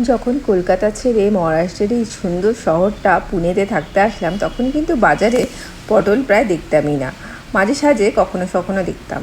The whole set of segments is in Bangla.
যখন কলকাতা ছেড়ে মহারাষ্ট্রের এই সুন্দর শহরটা পুনেতে থাকতে আসলাম, তখন কিন্তু বাজারে পটল প্রায় দেখতামই না। মাঝে সাঝে কখনো কখনো দেখতাম।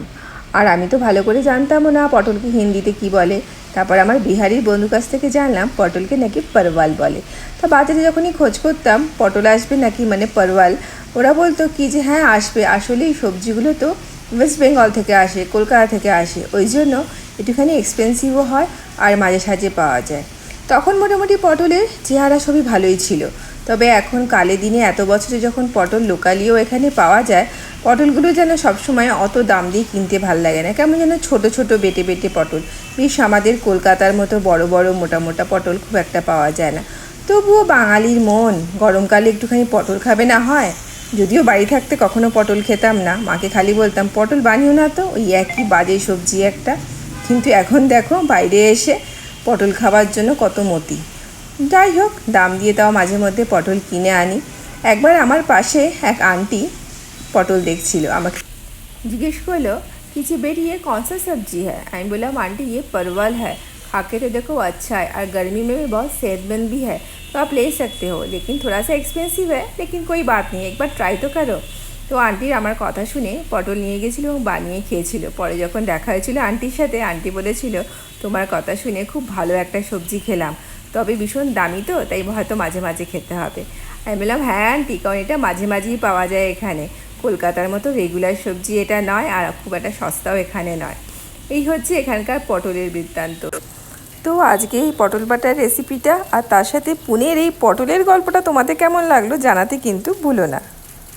আর আমি তো ভালো করে জানতামও না পটলকে হিন্দিতে কি বলে। তারপর আমার বিহারির বন্ধুর কাছ থেকে জানলাম পটলকে নাকি পারওয়াল বলে। তা বাজারে যখনই খোঁজ করতাম পটল আসবে নাকি মানে পারওয়াল, ওরা বলতো কি যে হ্যাঁ আসবে, আসলে এই সবজিগুলো তো ওয়েস্ট বেঙ্গল থেকে আসে, কলকাতা থেকে আসে, ওই জন্য একটুখানি এক্সপেন্সিভও হয় আর মাঝে সাঝে পাওয়া যায়। তখন মোটামুটি পটলের চেহারা সবই ভালোই ছিল। তবে এখন কালে দিনে এত বছরে যখন পটল লোকালিও এখানে পাওয়া যায়, পটলগুলো যেন সবসময় অত দাম দিয়ে কিনতে ভাল লাগে না। কেমন যেন ছোট ছোট বেটে বেটে পটল, বেশ আমাদের কলকাতার মতো বড় বড় মোটা মোটা পটল খুব একটা পাওয়া যায় না। তবুও বাঙালির মন, গরমকালে একটুখানি পটল খাবে না হয়। যদিও বাড়ি থাকতে কখনো পটল খেতাম না, মাকে খালি বলতাম পটল বানিও না তো, ওই একই বাজে সবজি একটা। কিন্তু এখন দেখো বাইরে এসে পটল খাবার জন্য কত মতি। যাই হোক, দাম দিয়ে তাও মাঝে মধ্যে পটল কিনে আনি। একবার আমার পাশে এক আন্টি পটল দেখছিল, আমাকে জিজ্ঞেস করলো कि जी बेटी ये कौन सा सब्जी है। আমি বললাম आंटी ये परवल है, खा के तो देखो अच्छा है और गर्मी में भी बहुत सेहतमंद भी है, तो आप ले सकते हो, लेकिन थोड़ा सा एक्सपेंसिव है, लेकिन कोई बात नहीं, एक बार ट्राई तो करो। তো আন্টির আমার কথা শুনে পটল নিয়ে গেছিলো এবং বানিয়ে খেয়েছিল। পরে যখন দেখা হয়েছিল আন্টির সাথে, আন্টি বলেছিল তোমার কথা শুনে খুব ভালো একটা সবজি খেলাম, তবে ভীষণ দামি তো, তাই হয়তো মাঝে মাঝে খেতে হবে। আমি বললাম হ্যাঁ আন্টি, কারণ এটা মাঝে মাঝেই পাওয়া যায় এখানে, কলকাতার মতো রেগুলার সবজি এটা নয়, আর খুব একটা সস্তাও এখানে নয়। এই হচ্ছে এখানকার পটলের বৃত্তান্ত। তো আজকে এই পটল বাটার রেসিপিটা আর তার সাথে পুনের এই পটলের গল্পটা তোমাদের কেমন লাগলো জানাতে কিন্তু ভুলো না।